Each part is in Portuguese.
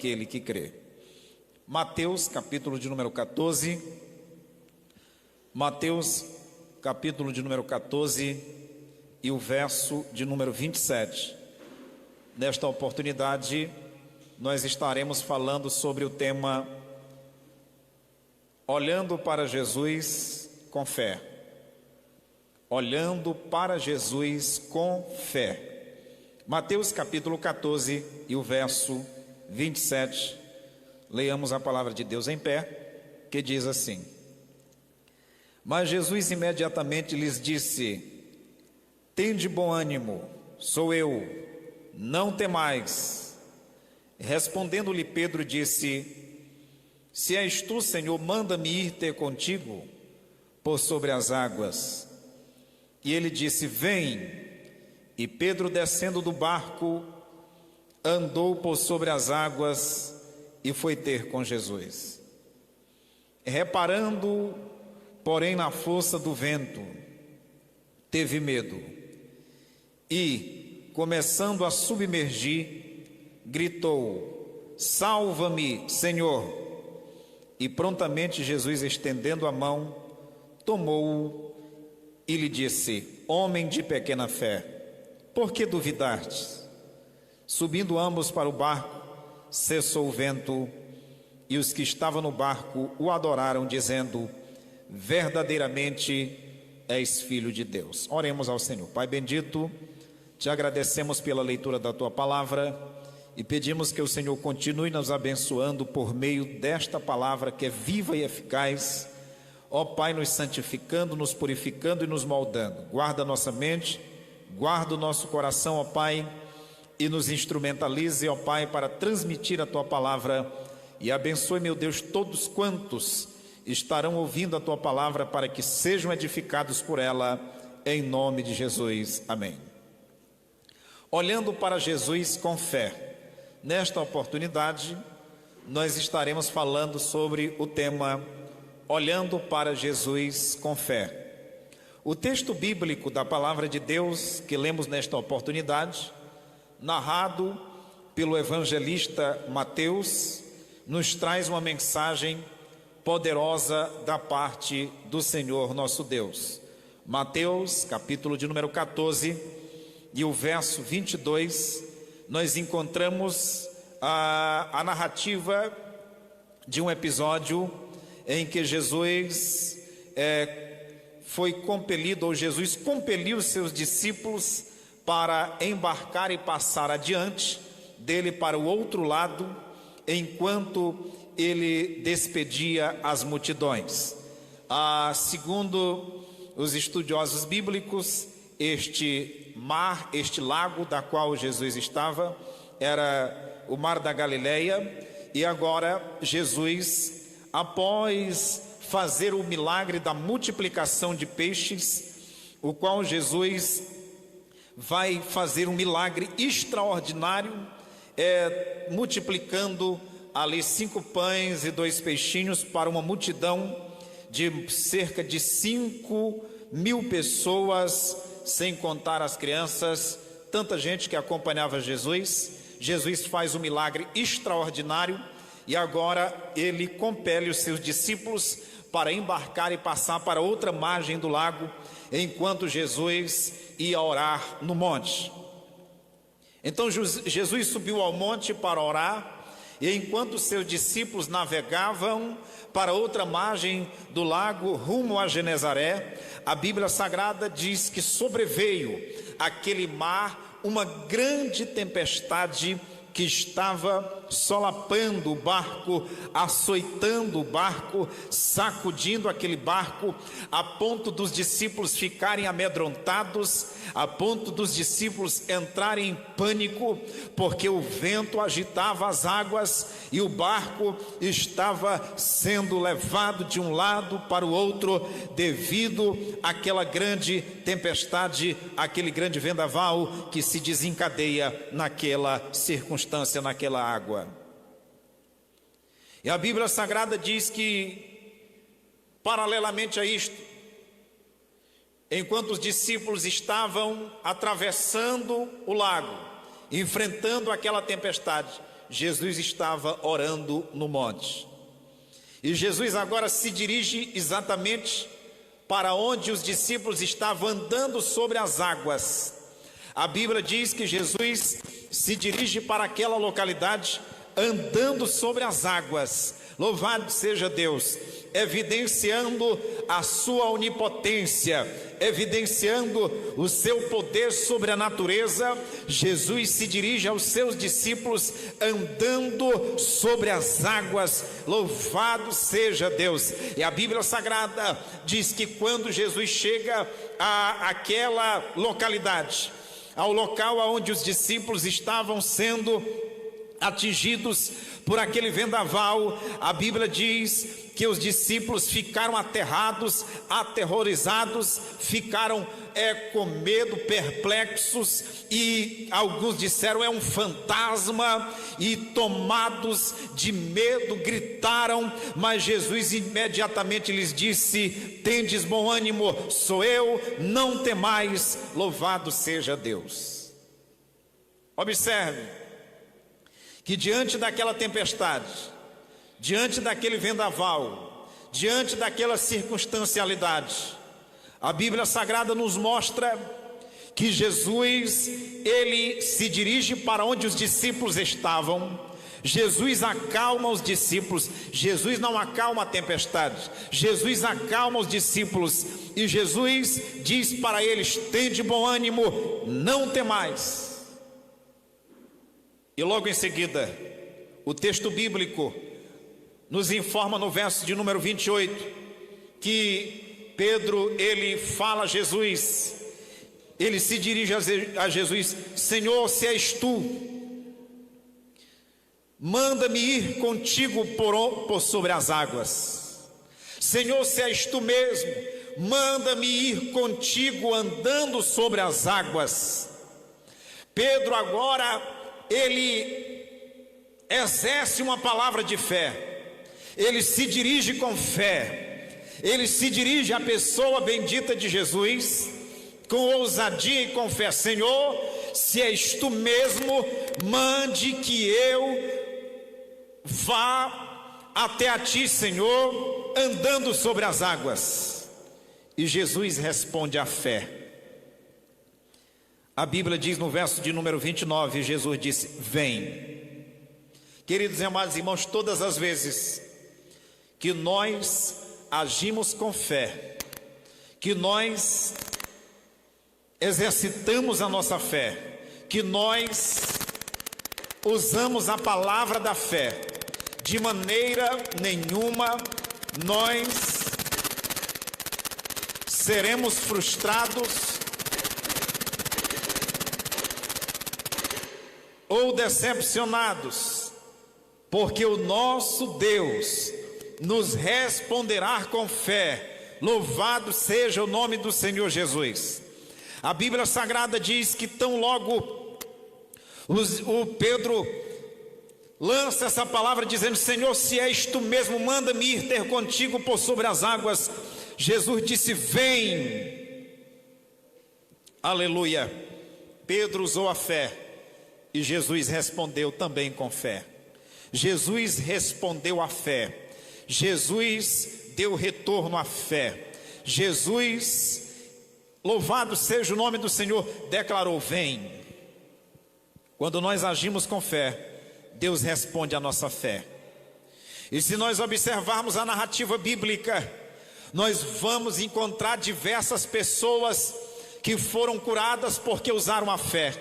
aquele que crê. Mateus, capítulo de número 14. Mateus, capítulo de número 14 e o verso de número 27. Nesta oportunidade, nós estaremos falando sobre o tema Olhando para Jesus com fé. Olhando para Jesus com fé. Mateus capítulo 14 e o verso 27. Leiamos a palavra de Deus em pé, que diz assim: Mas Jesus imediatamente lhes disse: Tende bom ânimo, sou eu, não temais. Respondendo-lhe Pedro disse: Se és tu, Senhor, manda-me ir ter contigo por sobre as águas. E ele disse: Vem. E Pedro, descendo do barco, andou por sobre as águas e foi ter com Jesus. Reparando, porém, na força do vento, teve medo e, começando a submergir, gritou: Salva-me, Senhor! E prontamente Jesus, estendendo a mão, tomou-o e lhe disse: Homem de pequena fé, por que duvidastes? Subindo ambos para o barco, cessou o vento, e os que estavam no barco o adoraram, dizendo: Verdadeiramente és Filho de Deus. Oremos ao Senhor. Pai bendito, te agradecemos pela leitura da tua palavra e pedimos que o Senhor continue nos abençoando por meio desta palavra que é viva e eficaz. Ó Pai, nos santificando, nos purificando e nos moldando. Guarda a nossa mente, guarda o nosso coração, ó Pai, e nos instrumentalize, ó Pai, para transmitir a tua palavra. E abençoe, meu Deus, todos quantos estarão ouvindo a tua palavra, para que sejam edificados por ela, em nome de Jesus. Amém. Olhando para Jesus com fé. Nesta oportunidade, nós estaremos falando sobre o tema Olhando para Jesus com fé. O texto bíblico da palavra de Deus que lemos nesta oportunidade, narrado pelo evangelista Mateus, nos traz uma mensagem poderosa da parte do Senhor nosso Deus. Mateus, capítulo de número 14 e o verso 22, nós encontramos a narrativa de um episódio em que Jesus foi compelido, ou Jesus compeliu os seus discípulos para embarcar e passar adiante dele para o outro lado, enquanto ele despedia as multidões. Segundo os estudiosos bíblicos, este mar, este lago da qual Jesus estava, era o mar da Galileia, e agora Jesus, após fazer o milagre da multiplicação de peixes, o qual Jesus vai fazer um milagre extraordinário, multiplicando ali 5 pães e 2 peixinhos para uma multidão de cerca de 5.000 pessoas, sem contar as crianças, tanta gente que acompanhava Jesus. Jesus faz um milagre extraordinário e agora ele compele os seus discípulos para embarcar e passar para outra margem do lago, enquanto Jesus ia orar no monte. Então Jesus subiu ao monte para orar, e enquanto seus discípulos navegavam para outra margem do lago, rumo a Genezaré, a Bíblia Sagrada diz que sobreveio aquele mar uma grande tempestade que estava solapando o barco, açoitando o barco, sacudindo aquele barco, a ponto dos discípulos ficarem amedrontados, a ponto dos discípulos entrarem em pânico, porque o vento agitava as águas e o barco estava sendo levado de um lado para o outro, devido àquela grande tempestade, aquele grande vendaval que se desencadeia naquela circunstância, naquela água. E a Bíblia Sagrada diz que, paralelamente a isto, enquanto os discípulos estavam atravessando o lago, enfrentando aquela tempestade, Jesus estava orando no monte. E Jesus agora se dirige exatamente para onde os discípulos estavam andando sobre as águas. A Bíblia diz que Jesus se dirige para aquela localidade andando sobre as águas. Louvado seja Deus, evidenciando a sua onipotência, evidenciando o seu poder sobre a natureza. Jesus se dirige aos seus discípulos andando sobre as águas. Louvado seja Deus. E a Bíblia Sagrada diz que quando Jesus chega àquela localidade, ao local onde os discípulos estavam sendo atingidos por aquele vendaval, a Bíblia diz que os discípulos ficaram aterrados, aterrorizados, ficaram com medo, perplexos, e alguns disseram: é um fantasma, e tomados de medo gritaram. Mas Jesus imediatamente lhes disse: tendes bom ânimo, sou eu, não temais. Louvado seja Deus. Observe que diante daquela tempestade, diante daquele vendaval, diante daquela circunstancialidade, a Bíblia Sagrada nos mostra que Jesus, ele se dirige para onde os discípulos estavam. Jesus acalma os discípulos. Jesus não acalma a tempestade, Jesus acalma os discípulos, e Jesus diz para eles: tende bom ânimo, não temais. E logo em seguida, o texto bíblico nos informa no verso de número 28, que Pedro, ele fala a Jesus, ele se dirige a Jesus: Senhor, se és tu, manda-me ir contigo por sobre as águas. Senhor, se és tu mesmo, manda-me ir contigo andando sobre as águas. Pedro agora, ele exerce uma palavra de fé, ele se dirige com fé, ele se dirige à pessoa bendita de Jesus, com ousadia e com fé: Senhor, se és tu mesmo, mande que eu vá até a ti, Senhor, andando sobre as águas. E Jesus responde à fé. A Bíblia diz no verso de número 29, Jesus disse: vem. Queridos e amados irmãos, todas as vezes que nós agimos com fé, que nós exercitamos a nossa fé, que nós usamos a palavra da fé, de maneira nenhuma nós seremos frustrados ou decepcionados, porque o nosso Deus nos responderá com fé. Louvado seja o nome do Senhor Jesus. A Bíblia Sagrada diz que tão logo o Pedro lança essa palavra dizendo: Senhor, se és tu mesmo, manda-me ir ter contigo por sobre as águas. Jesus disse: vem. Aleluia. Pedro usou a fé e Jesus respondeu também com fé. Jesus respondeu à fé. Jesus deu retorno à fé. Jesus, louvado seja o nome do Senhor, declarou: vem. Quando nós agimos com fé, Deus responde à nossa fé. E se nós observarmos a narrativa bíblica, nós vamos encontrar diversas pessoas que foram curadas porque usaram a fé.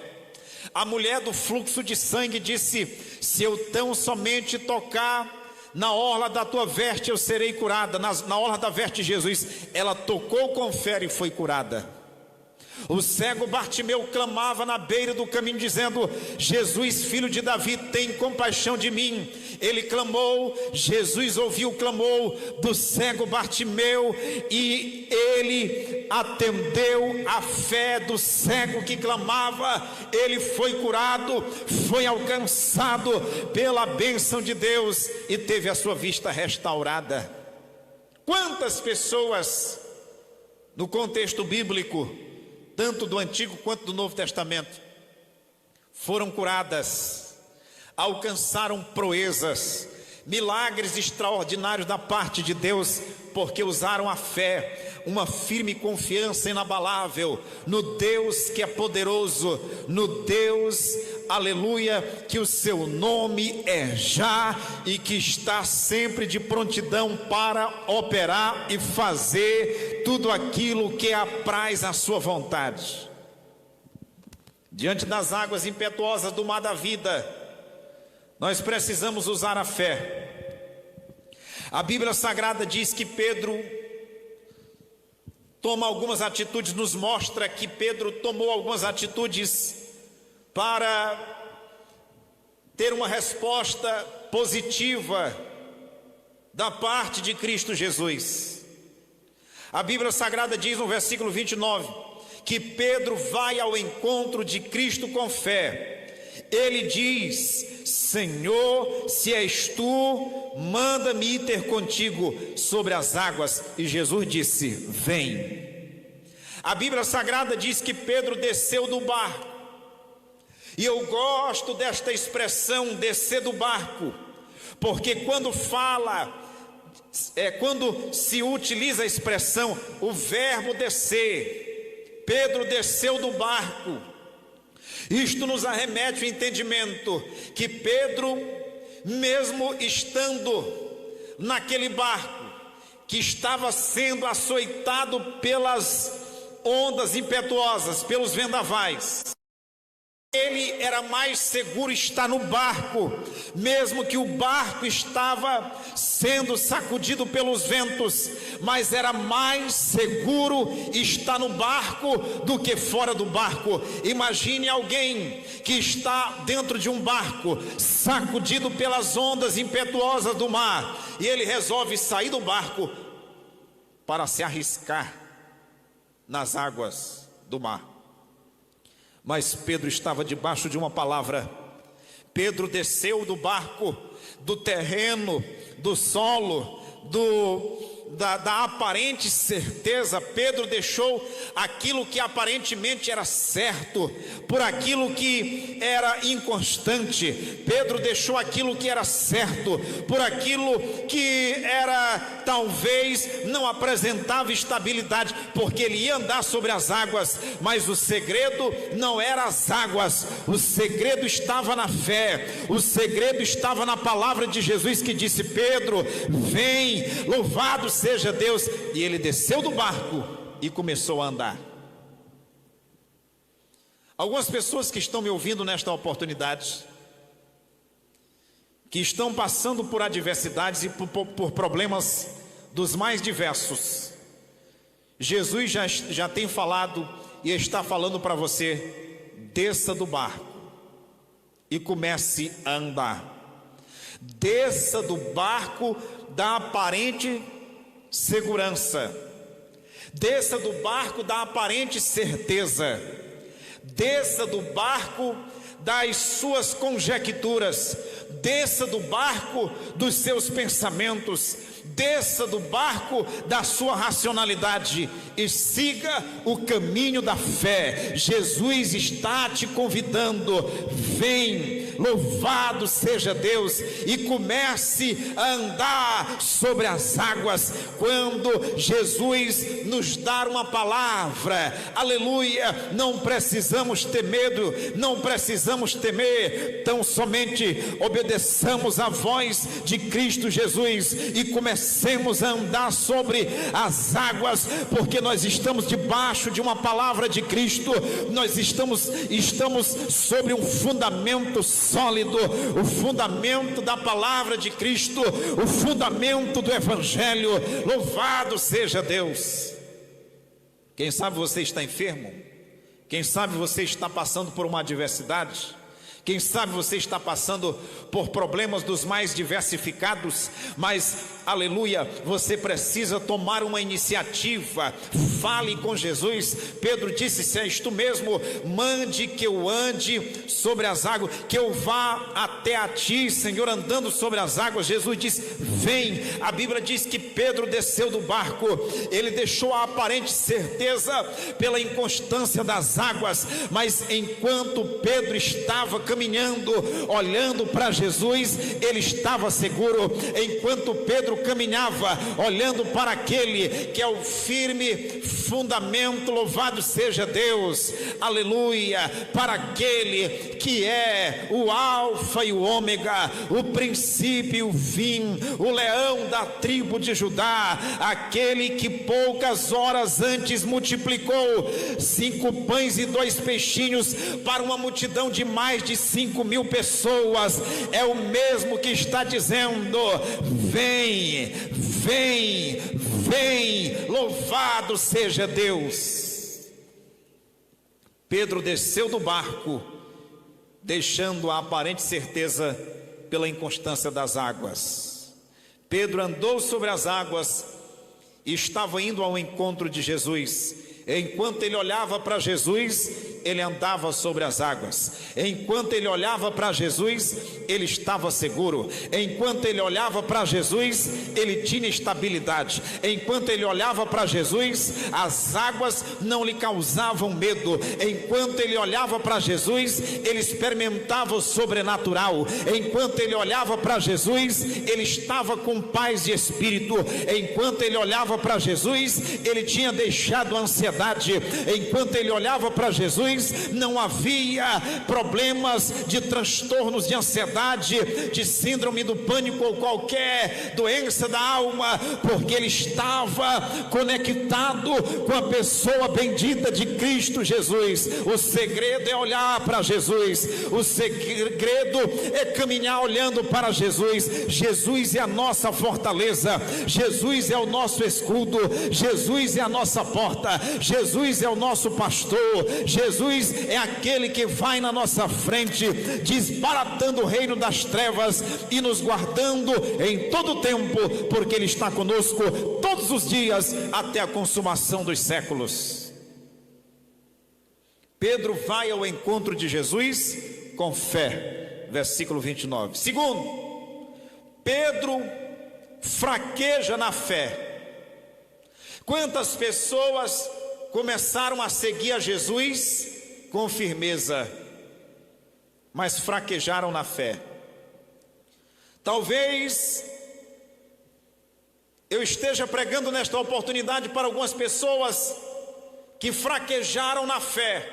A mulher do fluxo de sangue disse: se eu tão somente tocar na orla da tua veste, eu serei curada. Na orla da veste de Jesus, ela tocou com fé e foi curada. O cego Bartimeu clamava na beira do caminho dizendo: Jesus, filho de Davi, tem compaixão de mim. Ele clamou, Jesus ouviu o clamor do cego Bartimeu e ele atendeu a fé do cego que clamava. Ele foi curado, foi alcançado pela bênção de Deus e teve a sua vista restaurada. Quantas pessoas no contexto bíblico, tanto do Antigo quanto do Novo Testamento, foram curadas? alcançaram proezas, milagres extraordinários da parte de Deus, porque usaram a fé, uma firme confiança inabalável no Deus que é poderoso, no Deus, aleluia, que o seu nome é Já e que está sempre de prontidão para operar e fazer tudo aquilo que apraz a sua vontade. Diante das águas impetuosas do mar da vida, nós precisamos usar a fé. A Bíblia Sagrada diz que Pedro toma algumas atitudes, nos mostra que Pedro tomou algumas atitudes para ter uma resposta positiva da parte de Cristo Jesus. A Bíblia Sagrada diz no versículo 29 que Pedro vai ao encontro de Cristo com fé. Ele diz: Senhor, se és tu, manda-me ir ter contigo sobre as águas. E Jesus disse: vem. A Bíblia Sagrada diz que Pedro desceu do barco. E eu gosto desta expressão, descer do barco, porque quando quando se utiliza a expressão, o verbo descer, Pedro desceu do barco. Isto nos arremete o entendimento que Pedro, mesmo estando naquele barco, que estava sendo açoitado pelas ondas impetuosas, pelos vendavais, ele era mais seguro estar no barco, mesmo que o barco estava sendo sacudido pelos ventos, mas era mais seguro estar no barco do que fora do barco. Imagine alguém que está dentro de um barco, sacudido pelas ondas impetuosas do mar, e ele resolve sair do barco para se arriscar nas águas do mar. Mas Pedro estava debaixo de uma palavra. Pedro desceu do barco, do terreno, do solo, da aparente certeza. Pedro deixou aquilo que aparentemente era certo por aquilo que era inconstante. Pedro deixou aquilo que era certo por aquilo que era, talvez, não apresentava estabilidade, porque ele ia andar sobre as águas, mas o segredo não era as águas, o segredo estava na fé, o segredo estava na palavra de Jesus, que disse: Pedro, vem, louvado seja Deus. E ele desceu do barco e começou a andar. Algumas pessoas que estão me ouvindo nesta oportunidade, que estão passando por adversidades e por problemas dos mais diversos, Jesus já tem falado e está falando para você: desça do barco e comece a andar. Desça do barco da aparente segurança, desça do barco da aparente certeza, desça do barco das suas conjecturas, desça do barco dos seus pensamentos, desça do barco da sua racionalidade e siga o caminho da fé. Jesus está te convidando: vem, louvado seja Deus, e comece a andar sobre as águas. Quando Jesus nos dá uma palavra, aleluia, não precisamos ter medo, não precisamos temer, tão somente obedeçamos a voz de Cristo Jesus e comecemos a andar sobre as águas, porque nós estamos debaixo de uma palavra de Cristo, nós estamos sobre um fundamento sólido, o fundamento da palavra de Cristo, o fundamento do Evangelho. Louvado seja Deus. Quem sabe você está enfermo, quem sabe você está passando por uma adversidade, quem sabe você está passando por problemas dos mais diversificados, mas, aleluia, você precisa tomar uma iniciativa. Fale com Jesus. Pedro disse: se és tu mesmo, mande que eu ande sobre as águas, que eu vá até a ti, Senhor, andando sobre as águas. Jesus disse: vem. A Bíblia diz que Pedro desceu do barco, ele deixou a aparente certeza pela inconstância das águas, mas enquanto Pedro estava caminhando, olhando para Jesus, ele estava seguro. Enquanto Pedro caminhava, olhando para aquele que é o firme fundamento, louvado seja Deus, aleluia, para aquele que é o alfa e o ômega, o princípio e o fim, o leão da tribo de Judá, aquele que poucas horas antes multiplicou 5 pães e 2 peixinhos para uma multidão de mais de 5.000 pessoas, é o mesmo que está dizendo: vem, vem, vem, louvado seja Deus. Pedro desceu do barco, deixando a aparente certeza pela inconstância das águas. Pedro andou sobre as águas e estava indo ao encontro de Jesus. Enquanto ele olhava para Jesus, ele andava sobre as águas. Enquanto ele olhava para Jesus, ele estava seguro. Enquanto ele olhava para Jesus, ele tinha estabilidade. Enquanto ele olhava para Jesus, as águas não lhe causavam medo. Enquanto ele olhava para Jesus, ele experimentava o sobrenatural. Enquanto ele olhava para Jesus, ele estava com paz de espírito. Enquanto ele olhava para Jesus, ele tinha deixado a ansiedade. Enquanto ele olhava para Jesus, não havia problemas de transtornos de ansiedade, de síndrome do pânico ou qualquer doença da alma, porque ele estava conectado com a pessoa bendita de Cristo Jesus. O segredo é olhar para Jesus, o segredo é caminhar olhando para Jesus. Jesus é a nossa fortaleza, Jesus é o nosso escudo, Jesus é a nossa porta, Jesus é o nosso pastor, Jesus é aquele que vai na nossa frente, desbaratando o reino das trevas e nos guardando em todo o tempo, porque Ele está conosco todos os dias até a consumação dos séculos. Pedro vai ao encontro de Jesus com fé, versículo 29. Segundo, Pedro fraqueja na fé. Quantas pessoas começaram a seguir a Jesus com firmeza, mas fraquejaram na fé? Talvez eu esteja pregando nesta oportunidade para algumas pessoas que fraquejaram na fé,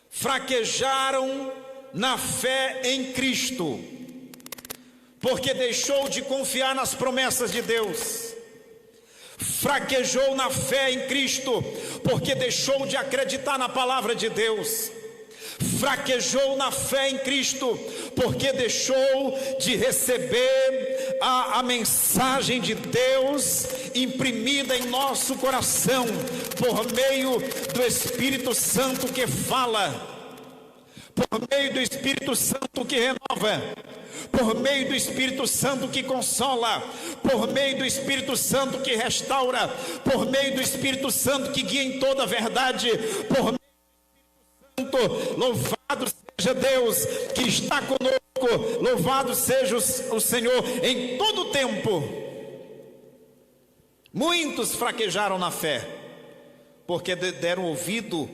fraquejaram na fé em Cristo, porque deixou de confiar nas promessas de Deus. Fraquejou na fé em Cristo, porque deixou de acreditar na palavra de Deus. Fraquejou na fé em Cristo, porque deixou de receber a mensagem de Deus imprimida em nosso coração, por meio do Espírito Santo que fala, por meio do Espírito Santo que renova, por meio do Espírito Santo que consola, por meio do Espírito Santo que restaura, por meio do Espírito Santo que guia em toda a verdade, por meio do Espírito Santo. Louvado seja Deus que está conosco, louvado seja o Senhor em todo o tempo. Muitos fraquejaram na fé, porque deram ouvido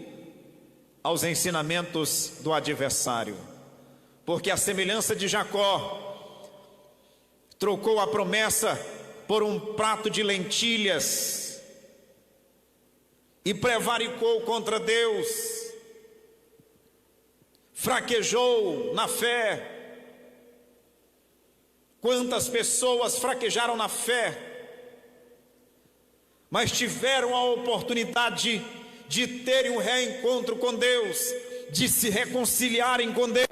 aos ensinamentos do adversário. Porque a semelhança de Jacó, trocou a promessa por um prato de lentilhas e prevaricou contra Deus, fraquejou na fé. Quantas pessoas fraquejaram na fé, mas tiveram a oportunidade de terem um reencontro com Deus, de se reconciliarem com Deus.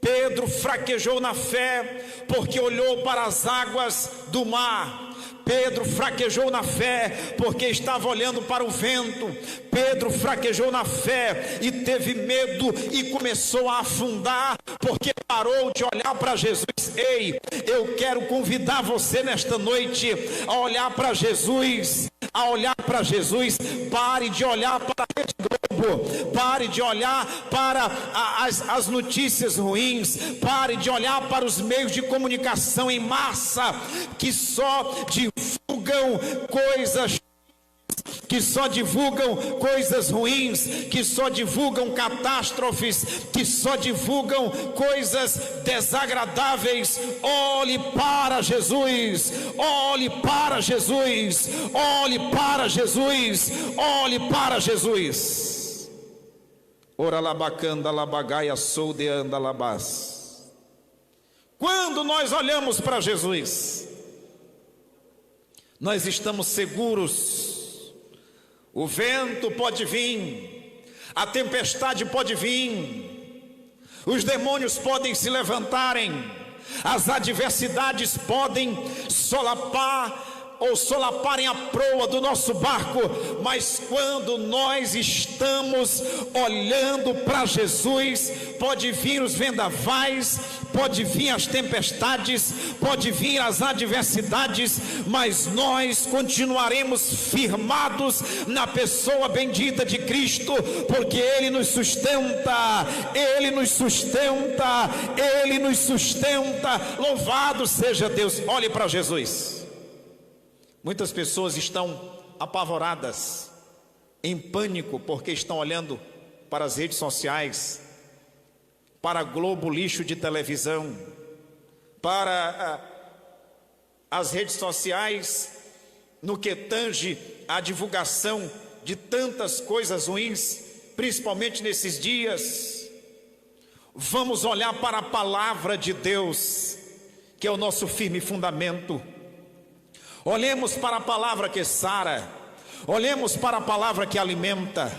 Pedro fraquejou na fé, porque olhou para as águas do mar. Pedro fraquejou na fé, porque estava olhando para o vento. Pedro fraquejou na fé e teve medo e começou a afundar, porque parou de olhar para Jesus. Ei, eu quero convidar você nesta noite a olhar para Jesus, a olhar para Jesus. Pare de olhar para a Rede Globo, pare de olhar para as notícias ruins, pare de olhar para os meios de comunicação em massa que só divulgam coisas que só divulgam coisas ruins, que só divulgam catástrofes, que só divulgam coisas desagradáveis. Olhe para Jesus, olhe para Jesus, olhe para Jesus, olhe para Jesus. Ora labacanda labagaia sou de anda labás. Quando nós olhamos para Jesus, nós estamos seguros. O vento pode vir, a tempestade pode vir, os demônios podem se levantarem, as adversidades podem solaparem a proa do nosso barco, mas quando nós estamos olhando para Jesus, pode vir os vendavais, pode vir as tempestades, pode vir as adversidades, mas nós continuaremos firmados na pessoa bendita de Cristo, porque Ele nos sustenta, Ele nos sustenta, Ele nos sustenta. Louvado seja Deus. Olhe para Jesus. Muitas pessoas estão apavoradas, em pânico, porque estão olhando para as redes sociais, para Globo lixo de televisão, para as redes sociais, no que tange a divulgação de tantas coisas ruins, principalmente nesses dias. Vamos olhar para a palavra de Deus, que é o nosso firme fundamento. Olhemos para a palavra que sara, olhemos para a palavra que alimenta,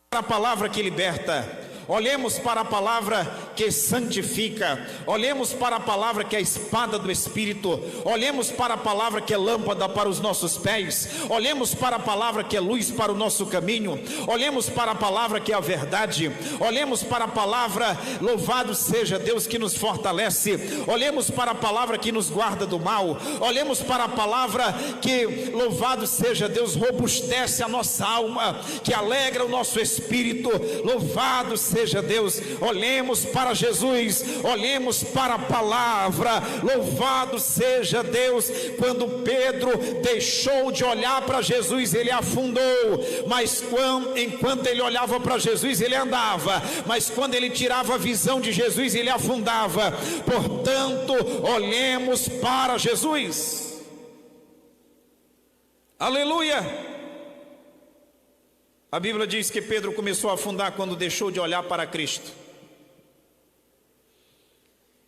para a palavra que liberta. Olhemos para a palavra que santifica, olhemos para a palavra que é a espada do Espírito, olhemos para a palavra que é lâmpada para os nossos pés, olhemos para a palavra que é luz para o nosso caminho, olhemos para a palavra que é a verdade, olhemos para a palavra, louvado seja Deus, que nos fortalece, olhemos para a palavra que nos guarda do mal, olhemos para a palavra que, louvado seja Deus, robustece a nossa alma, que alegra o nosso espírito. Louvado seja Deus. Olhemos para Jesus, olhemos para a palavra. Louvado seja Deus. Quando Pedro deixou de olhar para Jesus, ele afundou, mas enquanto ele olhava para Jesus, ele andava, mas quando ele tirava a visão de Jesus, ele afundava. Portanto, olhemos para Jesus. Aleluia. A Bíblia diz que Pedro começou a afundar quando deixou de olhar para Cristo.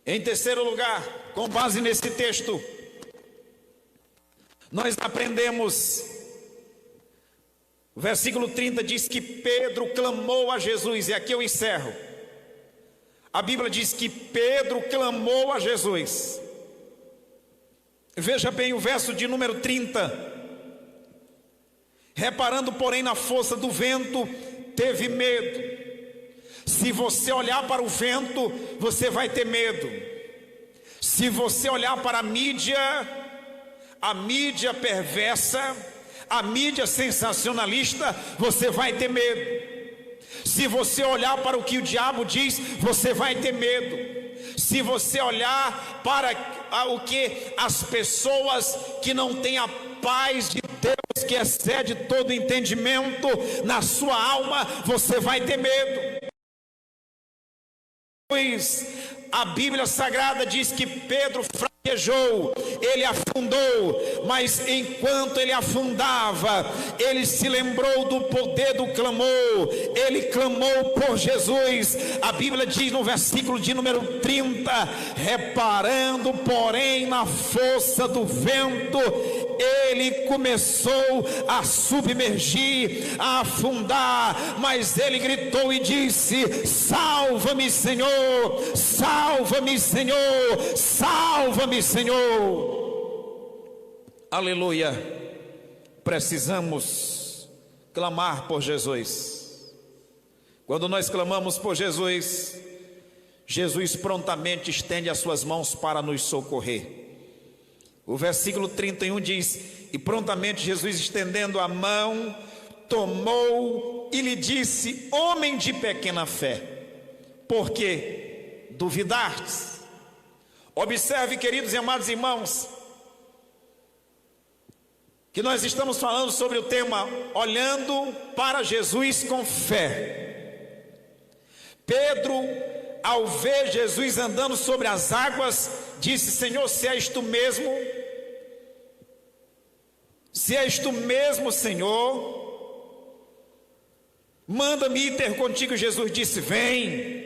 Em terceiro lugar, com base nesse texto, nós aprendemos, o versículo 30 diz que Pedro clamou a Jesus, e aqui eu encerro. A Bíblia diz que Pedro clamou a Jesus. Veja bem o verso de número 30. Reparando, porém, na força do vento, teve medo. Se você olhar para o vento, você vai ter medo. Se você olhar para a mídia perversa, a mídia sensacionalista, você vai ter medo. Se você olhar para o que o diabo diz, você vai ter medo. Se você olhar para o que as pessoas que não têm a paz de Deus, que excede todo entendimento na sua alma, você vai ter medo. Pois a Bíblia Sagrada diz que Pedro fraquejou, ele afundou, mas enquanto ele afundava, ele se lembrou do poder do clamor, ele clamou por Jesus. A Bíblia diz no versículo de número 30, reparando, porém, na força do vento, ele começou a submergir, a afundar, mas ele gritou e disse: salva-me, Senhor, salva-me, Senhor, salva-me, Senhor. Aleluia. Precisamos clamar por Jesus. Quando nós clamamos por Jesus, Jesus prontamente estende as suas mãos para nos socorrer. O versículo 31 diz: e prontamente Jesus, estendendo a mão, tomou e lhe disse: homem de pequena fé, por que duvidastes? Observe, queridos e amados irmãos, que nós estamos falando sobre o tema olhando para Jesus com fé. Pedro, ao ver Jesus andando sobre as águas, disse: Senhor, se és tu mesmo, se és tu mesmo, Senhor, manda-me ir ter contigo. Jesus disse: vem.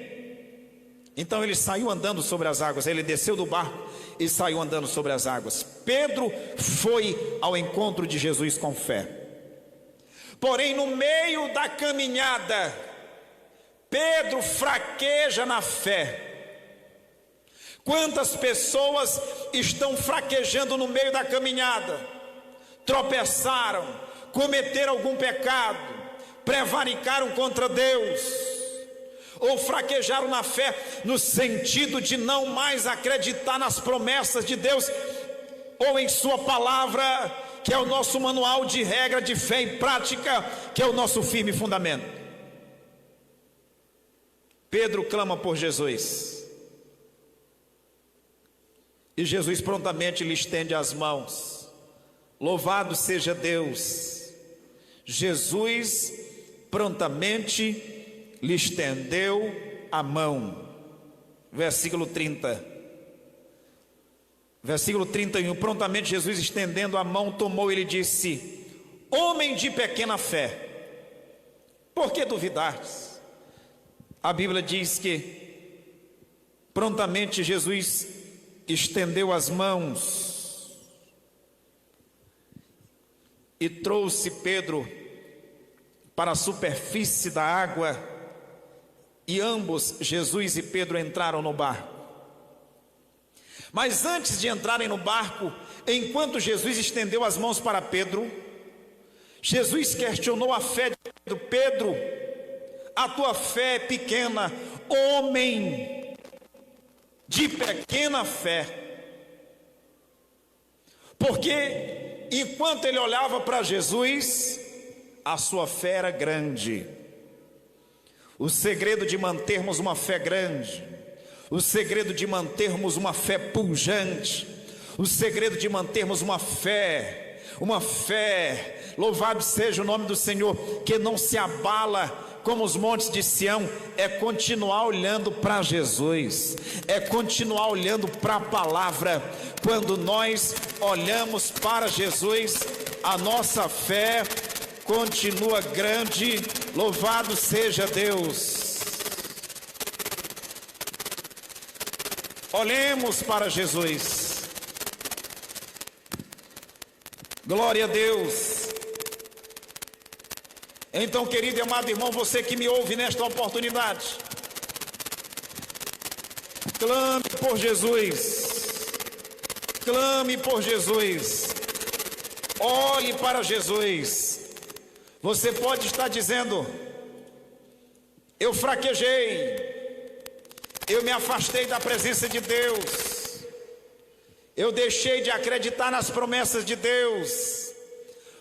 Então ele saiu andando sobre as águas, ele desceu do barco e saiu andando sobre as águas. Pedro foi ao encontro de Jesus com fé. Porém, no meio da caminhada, Pedro fraqueja na fé. Quantas pessoas estão fraquejando no meio da caminhada? Tropeçaram, cometeram algum pecado, prevaricaram contra Deus, ou fraquejaram na fé no sentido de não mais acreditar nas promessas de Deus ou em sua palavra, que é o nosso manual de regra de fé e prática, que é o nosso firme fundamento. Pedro clama por Jesus, e Jesus prontamente lhe estende as mãos. Louvado seja Deus! Jesus prontamente lhe estendeu a mão. Versículo 30. Versículo 31. Prontamente Jesus, estendendo a mão, tomou e lhe disse: homem de pequena fé, por que duvidastes? A Bíblia diz que prontamente Jesus estendeu as mãos e trouxe Pedro para a superfície da água. E ambos, Jesus e Pedro, entraram no barco. Mas antes de entrarem no barco, enquanto Jesus estendeu as mãos para Pedro, Jesus questionou a fé de Pedro: Pedro, a tua fé é pequena, homem de pequena fé. Porque enquanto ele olhava para Jesus, a sua fé era grande. O segredo de mantermos uma fé grande, o segredo de mantermos uma fé pujante, o segredo de mantermos uma fé, louvado seja o nome do Senhor, que não se abala como os montes de Sião, é continuar olhando para Jesus, é continuar olhando para a palavra. Quando nós olhamos para Jesus, a nossa fé continua grande. Louvado seja Deus. Olhemos para Jesus. Glória a Deus. Então, querido e amado irmão, você que me ouve nesta oportunidade, clame por Jesus. Clame por Jesus. Olhe para Jesus. Você pode estar dizendo: eu fraquejei, eu me afastei da presença de Deus, eu deixei de acreditar nas promessas de Deus.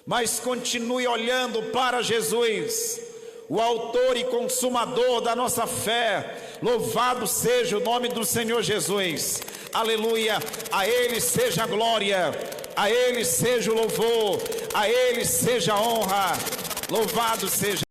Mas continue olhando para Jesus, o autor e consumador da nossa fé. Louvado seja o nome do Senhor Jesus. Aleluia. A Ele seja a glória, a Ele seja o louvor, a Ele seja a honra. Louvado seja